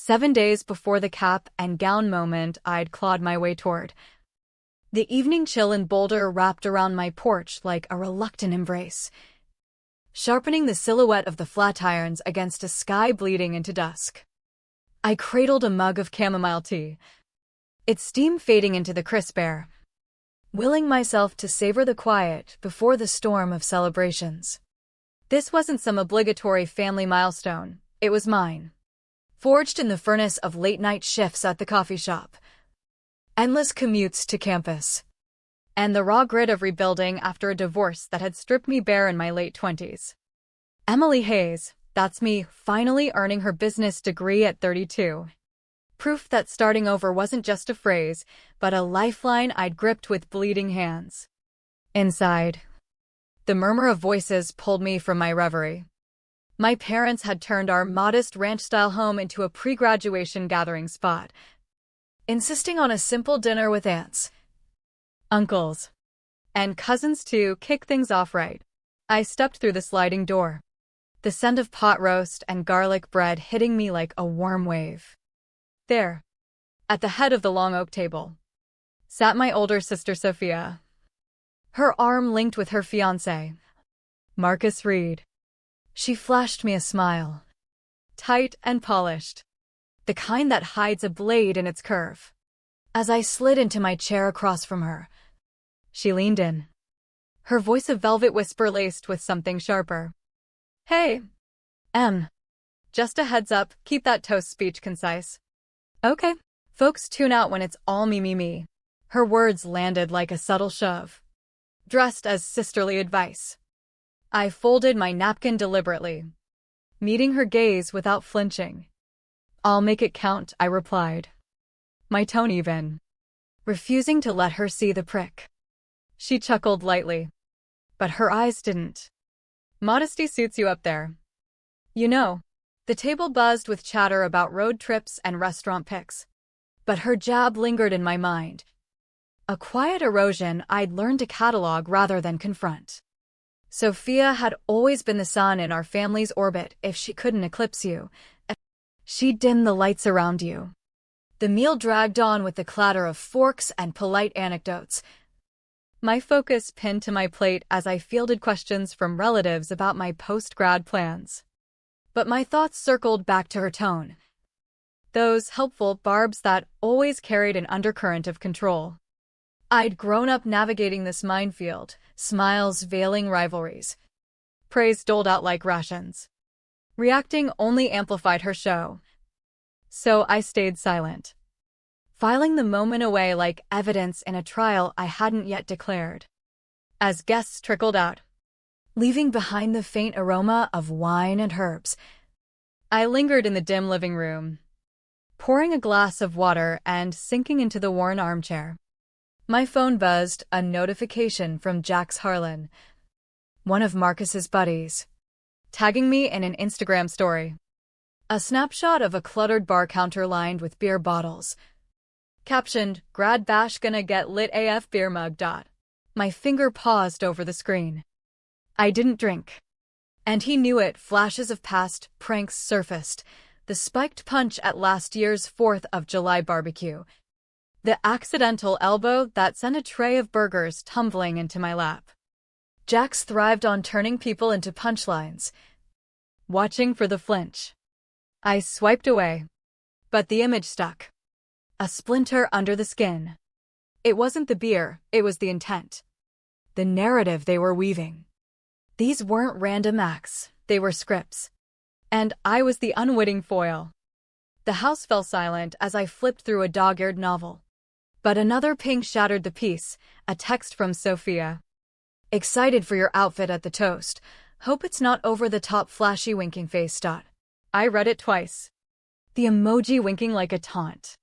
7 days before the cap and gown moment I'd clawed my way toward. The evening chill in Boulder wrapped around my porch like a reluctant embrace, sharpening the silhouette of the flatirons against a sky bleeding into dusk. I cradled a mug of chamomile tea, its steam fading into the crisp air, willing myself to savor the quiet before the storm of celebrations. This wasn't some obligatory family milestone, it was mine. Forged in the furnace of late-night shifts at the coffee shop, endless commutes to campus, and the raw grit of rebuilding after a divorce that had stripped me bare in my late 20s. Emily Hayes, that's me, finally earning her business degree at 32. Proof that starting over wasn't just a phrase, but a lifeline I'd gripped with bleeding hands. Inside, the murmur of voices pulled me from my reverie. My parents had turned our modest ranch-style home into a pre-graduation gathering spot, insisting on a simple dinner with aunts, uncles, and cousins to kick things off right. I stepped through the sliding door, the scent of pot roast and garlic bread hitting me like a warm wave. There, at the head of the long oak table, sat my older sister Sophia, her arm linked with her fiancé, Marcus Reed. She flashed me a smile, tight and polished, the kind that hides a blade in its curve. As I slid into my chair across from her, she leaned in, her voice a velvet whisper laced with something sharper. "Hey, Em. Just a heads up, keep that toast speech concise." "Okay." Folks tune out when it's all me. Her words landed like a subtle shove, dressed as sisterly advice. I folded my napkin deliberately, meeting her gaze without flinching. "I'll make it count," I replied, my tone even, refusing to let her see the prick. She chuckled lightly, but her eyes didn't. "Modesty suits you up there. You know." The table buzzed with chatter about road trips and restaurant picks, but her jab lingered in my mind, a quiet erosion I'd learned to catalog rather than confront. Sophia had always been the sun in our family's orbit. If she couldn't eclipse you, she'd dim the lights around you. The meal dragged on with the clatter of forks and polite anecdotes, my focus pinned to my plate as I fielded questions from relatives about my post-grad plans. But my thoughts circled back to her tone, those helpful barbs that always carried an undercurrent of control. I'd grown up navigating this minefield, smiles veiling rivalries, praise doled out like rations. Reacting only amplified her show. So I stayed silent, filing the moment away like evidence in a trial I hadn't yet declared. As guests trickled out, leaving behind the faint aroma of wine and herbs, I lingered in the dim living room, pouring a glass of water and sinking into the worn armchair. My phone buzzed, a notification from Jax Harlan, one of Marcus's buddies, tagging me in an Instagram story. A snapshot of a cluttered bar counter lined with beer bottles, captioned, "Grad Bash gonna get lit AF beer mug." My finger paused over the screen. I didn't drink, and he knew it. Flashes of past pranks surfaced, the spiked punch at last year's 4th of July barbecue, the accidental elbow that sent a tray of burgers tumbling into my lap. Jax thrived on turning people into punchlines, watching for the flinch. I swiped away, but the image stuck, a splinter under the skin. It wasn't the beer, it was the intent, the narrative they were weaving. These weren't random acts, they were scripts, and I was the unwitting foil. The house fell silent as I flipped through a dog-eared novel. But another ping shattered the peace, a text from Sophia. "Excited for your outfit at the toast. Hope it's not over-the-top flashy winking face." I read it twice, the emoji winking like a taunt.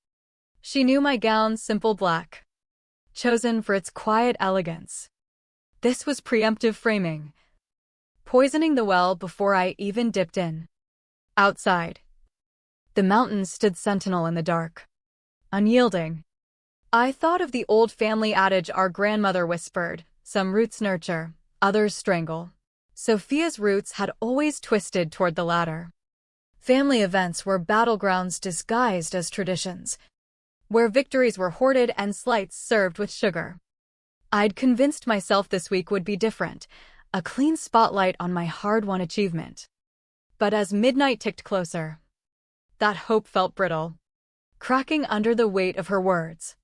She knew my gown's simple black, chosen for its quiet elegance. This was preemptive framing, poisoning the well before I even dipped in. Outside, the mountains stood sentinel in the dark, unyielding. I thought of the old family adage our grandmother whispered, "Some roots nurture, others strangle." Sophia's roots had always twisted toward the latter. Family events were battlegrounds disguised as traditions, where victories were hoarded and slights served with sugar. I'd convinced myself this week would be different, a clean spotlight on my hard-won achievement. But as midnight ticked closer, that hope felt brittle, cracking under the weight of her words.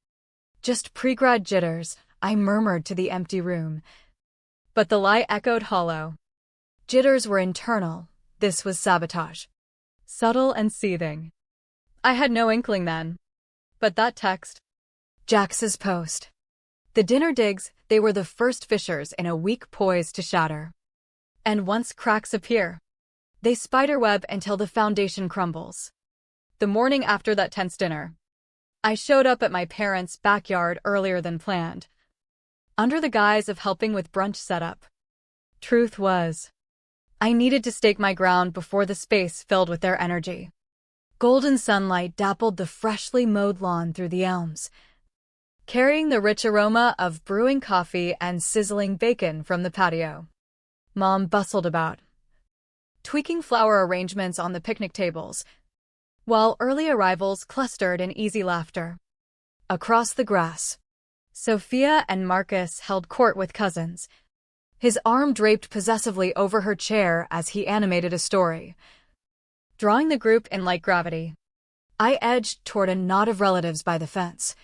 Just pre-grad jitters, I murmured to the empty room. But the lie echoed hollow. Jitters were internal. This was sabotage. Subtle and seething. I had no inkling then. But that text. Jax's post. The dinner digs, they were the first fissures in a week poised to shatter. And once cracks appear, they spiderweb until the foundation crumbles. The morning after that tense dinner, I showed up at my parents' backyard earlier than planned, under the guise of helping with brunch setup. Truth was, I needed to stake my ground before the space filled with their energy. Golden sunlight dappled the freshly mowed lawn through the elms, carrying the rich aroma of brewing coffee and sizzling bacon from the patio. Mom bustled about, tweaking flower arrangements on the picnic tables, while early arrivals clustered in easy laughter. Across the grass, Sophia and Marcus held court with cousins, his arm draped possessively over her chair as he animated a story. Drawing the group in light gravity, I edged toward a knot of relatives by the fence,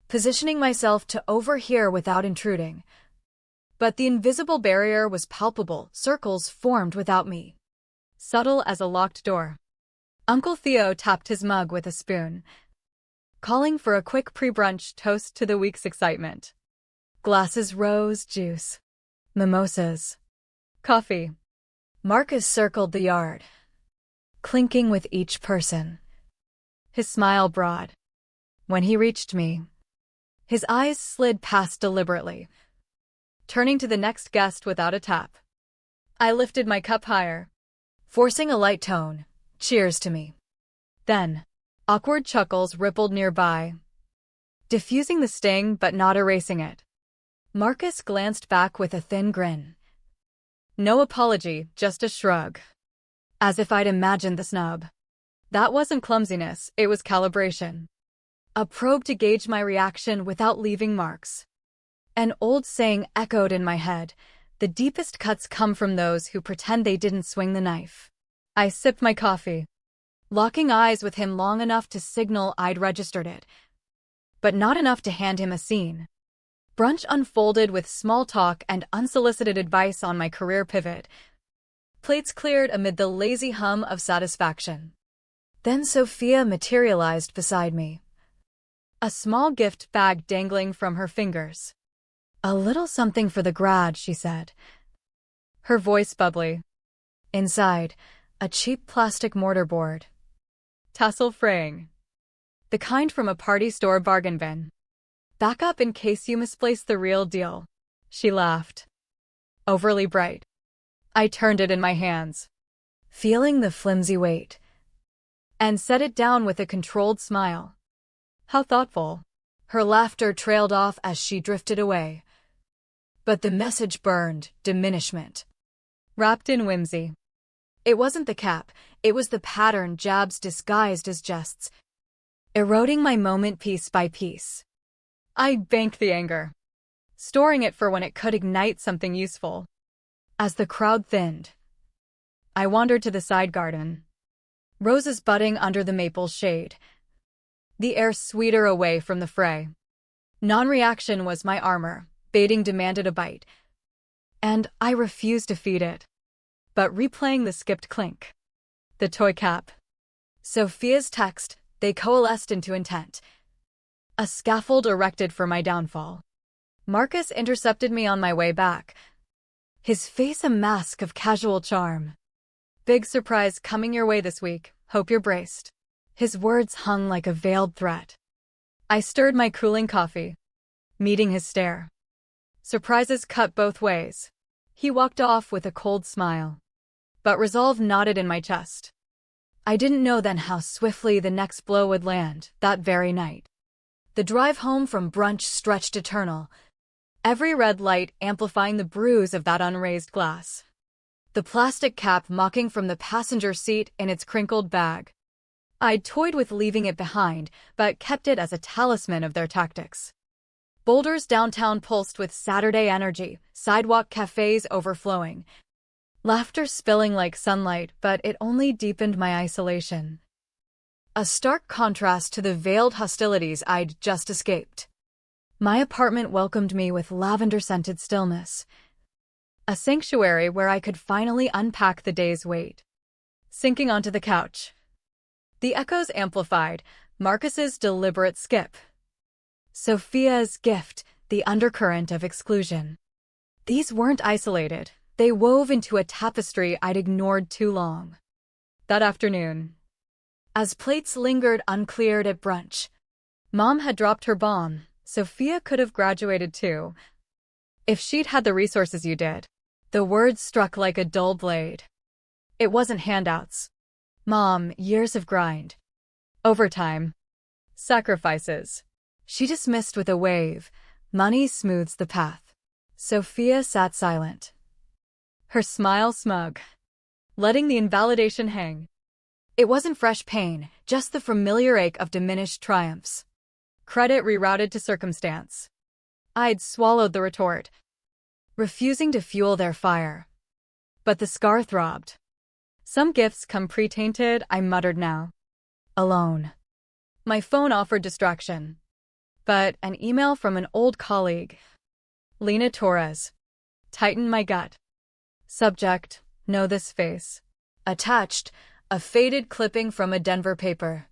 positioning myself to overhear without intruding. But the invisible barrier was palpable, circles formed without me, subtle as a locked door. Uncle Theo tapped his mug with a spoon, calling for a quick pre-brunch toast to the week's excitement. Glasses rose, juice, mimosas, coffee. Marcus circled the yard, clinking with each person, his smile broad. When he reached me, his eyes slid past deliberately, turning to the next guest without a tap. I lifted my cup higher, forcing a light tone. Cheers to me. Then, awkward chuckles rippled nearby, diffusing the sting but not erasing it. Marcus glanced back with a thin grin. No apology, just a shrug. As if I'd imagined the snub. That wasn't clumsiness, it was calibration. A probe to gauge my reaction without leaving marks. An old saying echoed in my head, the deepest cuts come from those who pretend they didn't swing the knife. I sipped my coffee, locking eyes with him long enough to signal I'd registered it, but not enough to hand him a scene. Brunch unfolded with small talk and unsolicited advice on my career pivot. Plates cleared amid the lazy hum of satisfaction. Then Sophia materialized beside me, a small gift bag dangling from her fingers. A little something for the grad, she said, her voice bubbly. Inside, a cheap plastic mortarboard. Tassel fraying. The kind from a party store bargain bin. Back up in case you misplace the real deal. She laughed. Overly bright. I turned it in my hands, feeling the flimsy weight, and set it down with a controlled smile. How thoughtful. Her laughter trailed off as she drifted away. But the message burned, diminishment, wrapped in whimsy. It wasn't the cap, it was the pattern, jabs disguised as jests, eroding my moment piece by piece. I banked the anger, storing it for when it could ignite something useful. As the crowd thinned, I wandered to the side garden, roses budding under the maple shade, the air sweeter away from the fray. Non-reaction was my armor, baiting demanded a bite, and I refused to feed it. But replaying the skipped clink, the toy cap, Sophia's text, they coalesced into intent. A scaffold erected for my downfall. Marcus intercepted me on my way back, his face a mask of casual charm. Big surprise coming your way this week, hope you're braced. His words hung like a veiled threat. I stirred my cooling coffee, meeting his stare. Surprises cut both ways. He walked off with a cold smile, but resolve knotted in my chest. I didn't know then how swiftly the next blow would land, that very night. The drive home from brunch stretched eternal, every red light amplifying the bruise of that unraised glass. the plastic cap mocking from the passenger seat in its crinkled bag. I'd toyed with leaving it behind, but kept it as a talisman of their tactics. Boulder's downtown pulsed with Saturday energy, sidewalk cafes overflowing. Laughter spilling like sunlight, but it only deepened my isolation. A stark contrast to the veiled hostilities I'd just escaped. My apartment welcomed me with lavender-scented stillness. A sanctuary where I could finally unpack the day's weight. Sinking onto the couch. The echoes amplified, Marcus's deliberate skip. Sophia's gift, the undercurrent of exclusion. These weren't isolated. They wove into a tapestry I'd ignored too long. That afternoon, as plates lingered uncleared at brunch, Mom had dropped her bomb. Sophia could have graduated too. If she'd had the resources you did. The words struck like a dull blade. It wasn't handouts. Mom, years of grind. Overtime. Sacrifices. She dismissed with a wave. Money smooths the path. Sophia sat silent. Her smile smug. Letting the invalidation hang. It wasn't fresh pain, just the familiar ache of diminished triumphs. Credit rerouted to circumstance. I'd swallowed the retort, refusing to fuel their fire. But the scar throbbed. Some gifts come pre-tainted, I muttered now. Alone. My phone offered distraction. But an email from an old colleague. Lena Torres. Tightened my gut. Subject, know this face. Attached, a faded clipping from a Denver paper.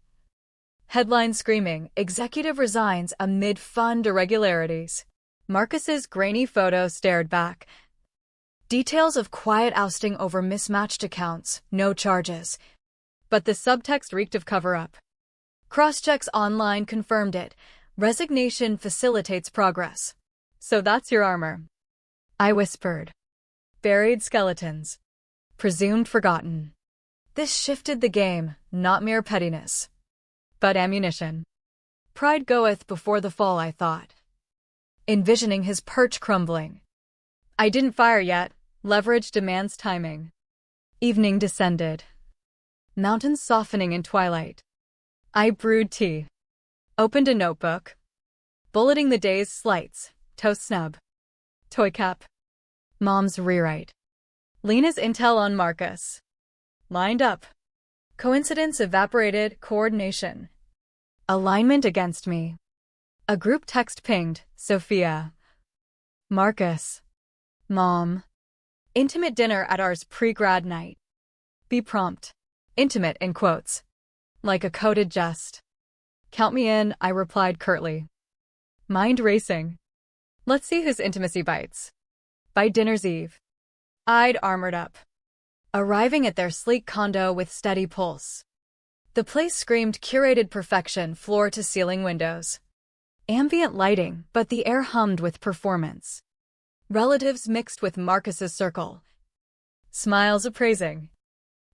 Headline screaming, executive resigns amid fund irregularities. Marcus's grainy photo stared back. Details of quiet ousting over mismatched accounts, no charges. But the subtext reeked of cover-up. Cross-checks online confirmed it. Resignation facilitates progress. So that's your armor. I whispered. Buried skeletons. Presumed forgotten. This shifted the game, not mere pettiness. But ammunition. Pride goeth before the fall, I thought. Envisioning his perch crumbling. I didn't fire yet. Leverage demands timing. Evening descended. Mountains softening in twilight. I brewed tea. Opened a notebook. Bulleting the day's slights. Toast snub. Toy cap. Mom's rewrite. Lena's intel on Marcus. Lined up. Coincidence evaporated, coordination. Alignment against me. A group text pinged, Sophia. Marcus. Mom. Intimate dinner at ours pre-grad night. Be prompt. Intimate in quotes. Like a coded jest. Count me in, I replied curtly. Mind racing. Let's see whose intimacy bites. By dinner's eve. I'd armored up. Arriving at their sleek condo with steady pulse. The place screamed curated perfection, floor-to-ceiling windows. Ambient lighting, but the air hummed with performance. Relatives mixed with Marcus's circle. Smiles appraising.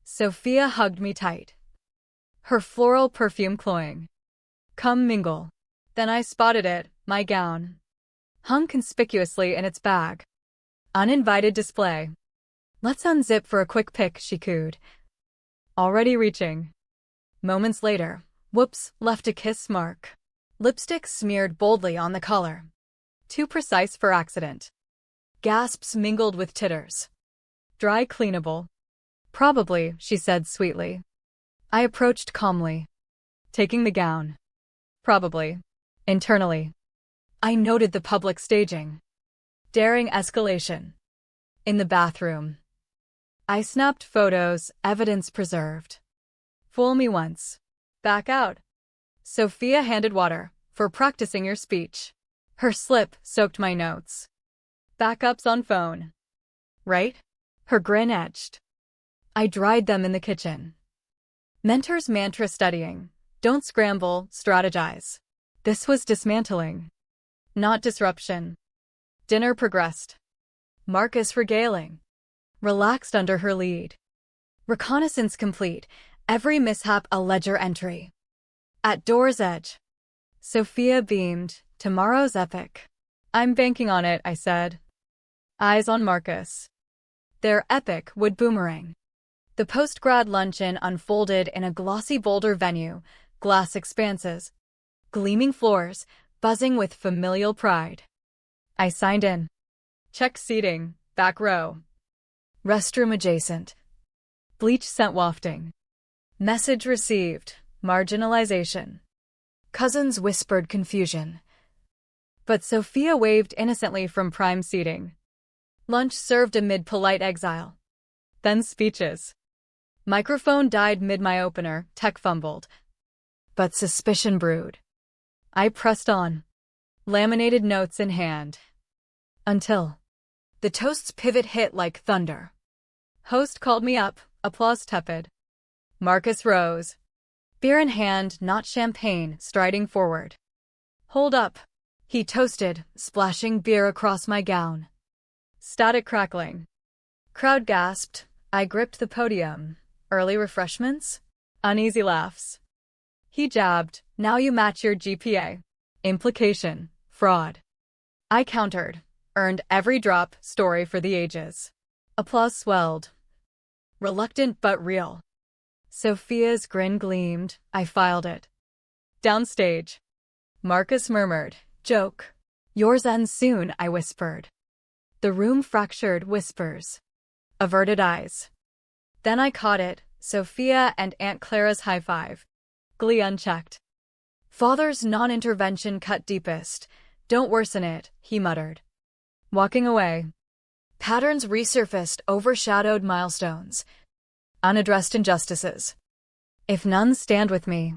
Sophia hugged me tight. Her floral perfume cloying. Come mingle. Then I spotted it, my gown. Hung conspicuously in its bag. Uninvited display. Let's unzip for a quick pic, she cooed. Already reaching. Moments later, whoops, left a kiss mark. Lipstick smeared boldly on the collar. Too precise for accident. Gasps mingled with titters. Dry cleanable. Probably, she said sweetly. I approached calmly. Taking the gown. Probably. Internally. I noted the public staging. Daring escalation. In the bathroom. I snapped photos, evidence preserved. Fool me once. Back out. Sophia handed water, for practicing your speech. Her slip soaked my notes. Backups on phone. Right? Her grin etched. I dried them in the kitchen. Mentor's mantra studying. Don't scramble, strategize. This was dismantling. Not disruption. Dinner progressed. Marcus regaling. Relaxed under her lead. Reconnaissance complete. Every mishap a ledger entry. At door's edge. Sophia beamed. Tomorrow's epic. I'm banking on it, I said. Eyes on Marcus. their epic would boomerang. The post-grad luncheon unfolded in a glossy Boulder venue, glass expanses, gleaming floors, buzzing with familial pride. I signed in. Checked seating, back row. Restroom adjacent. Bleach scent wafting. Message received, marginalization. Cousins whispered confusion. But Sophia waved innocently from prime seating. Lunch served amid polite exile. Then speeches. Microphone died mid my opener, tech fumbled. But suspicion brewed. I pressed on. Laminated notes in hand. Until the toast's pivot hit like thunder. Host called me up, applause tepid. Marcus rose. Beer in hand, not champagne, striding forward. Hold up. He toasted, splashing beer across my gown. Static crackling. Crowd gasped. I gripped the podium. Early refreshments? Uneasy laughs. He jabbed, now you match your GPA. Implication, fraud. I countered, earned every drop, story for the ages. Applause swelled. Reluctant but real. Sophia's grin gleamed, I filed it. Downstage. Marcus murmured, joke. Yours ends soon, I whispered. The room fractured whispers. Averted eyes. Then I caught it, Sophia and Aunt Clara's high five. Glee unchecked. Father's non-intervention cut deepest. Don't worsen it, he muttered. Walking away. Patterns resurfaced, overshadowed milestones. Unaddressed injustices. If none stand with me,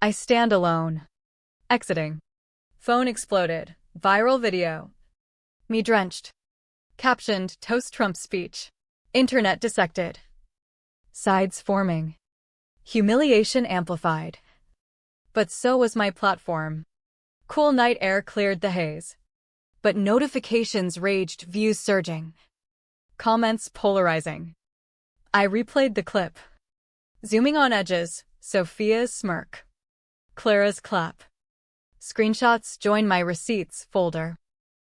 I stand alone. Exiting. Phone exploded. Viral video. Me drenched. Captioned, Toast Trump speech. Internet dissected. Sides forming. Humiliation amplified. But so was my platform. Cool night air cleared the haze. But notifications raged, views surging. Comments polarizing. I replayed the clip. Zooming on edges, Sophia's smirk. Clara's clap. Screenshots join my receipts folder.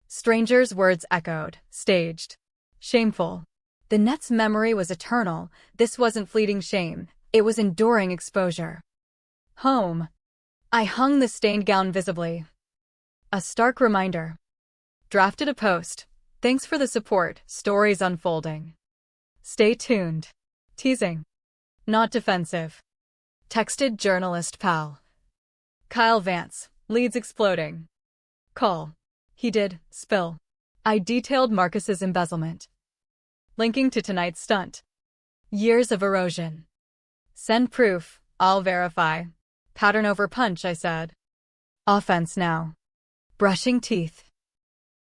Strangers' words echoed, staged. Shameful. The net's memory was eternal. This wasn't fleeting shame. It was enduring exposure. Home. I hung the stained gown visibly. A stark reminder. Drafted a post. Thanks for the support. Stories unfolding. Stay tuned. Teasing. Not defensive. Texted journalist pal. Kyle Vance. Leads exploding. Call. He did. Spill. I detailed Marcus's embezzlement. Linking to tonight's stunt. Years of erosion. Send proof. I'll verify. Pattern over punch, I said. Offense now. Brushing teeth.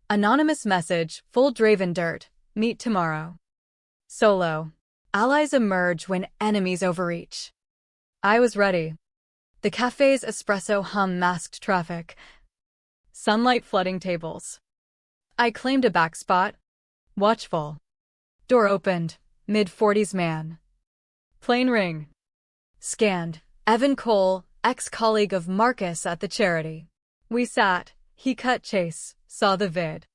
Anonymous message, full Draven dirt. Meet tomorrow. Solo. Allies emerge when enemies overreach. I was ready. The cafe's espresso hum masked traffic. Sunlight flooding tables. I claimed a back spot. Watchful. Door opened. Mid-40s man. Plane ring. Scanned. Evan Cole, ex-colleague of Marcus at the charity. We sat. He cut chase. Saw the vid.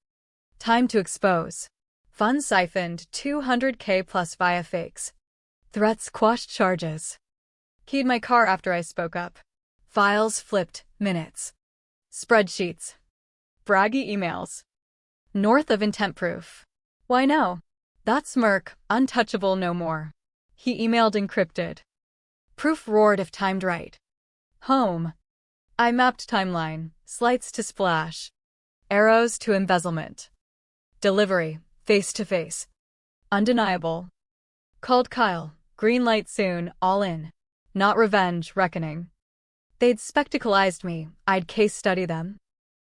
Time to expose. Funds siphoned, $200K plus via fakes. Threats quashed charges. Keyed my car after I spoke up. Files flipped, minutes. Spreadsheets. Braggy emails. North of intent proof. Why no? That smirk, untouchable no more. He emailed encrypted. Proof roared if timed right. Home. I mapped timeline, slights to splash. Arrows to embezzlement. Delivery, face to face. Undeniable. Called Kyle, green light soon, all in. Not revenge, reckoning. They'd spectacleized me, I'd case study them.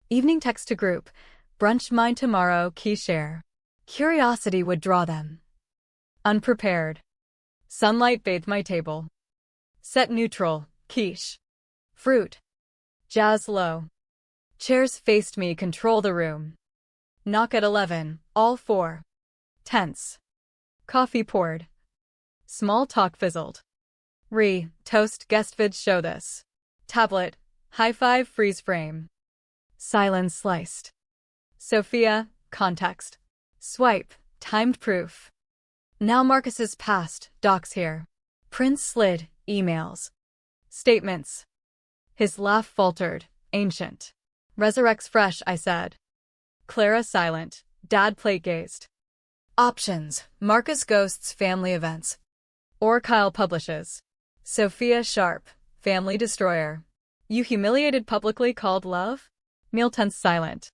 Evening text to group, brunch mine tomorrow, key share. Curiosity would draw them. Unprepared. Sunlight bathed my table. Set neutral, quiche. Fruit. Jazz low. Chairs faced me, control the room. Knock at 11, all four. Tense. Coffee poured. Small talk fizzled. Toast, guest vids show this. Tablet, high five, freeze frame. Silence sliced. Sophia, context. Swipe, timed proof. Now Marcus is past, Doc's here. Prince slid, emails. Statements. His laugh faltered, ancient. Resurrects fresh, I said. Clara silent, Dad plate-gazed. Options, Marcus ghosts family events. Or Kyle publishes. Sophia Sharp, family destroyer. You humiliated publicly called love? Meal tense silent.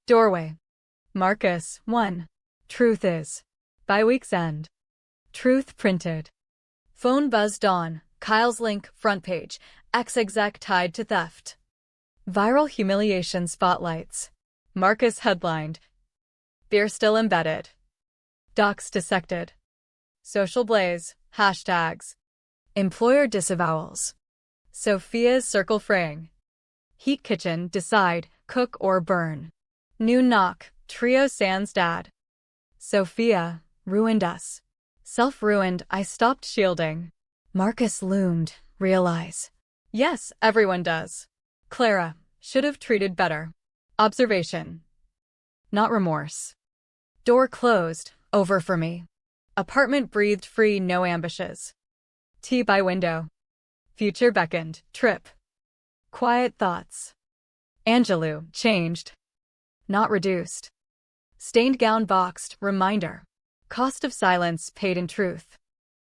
Doorway. Marcus, 1. Truth is. By week's end. Truth printed. Phone buzzed on, Kyle's link, front page, ex-exec tied to theft. Viral humiliation spotlights. Marcus headlined. Beer still embedded. Docs dissected. Social blaze, hashtags. Employer disavowals. Sophia's circle fraying. Heat kitchen, decide, cook or burn. Noon knock, trio sans dad. Sophia, ruined us. Self-ruined, I stopped shielding. Marcus loomed, realize. Yes, everyone does. Clara, should have treated better. Observation. Not remorse. Door closed, over for me. Apartment breathed free, no ambushes. Tea by window. Future beckoned, trip. Quiet thoughts. Angelou, changed. Not reduced. Stained gown boxed, reminder. Cost of silence paid in truth.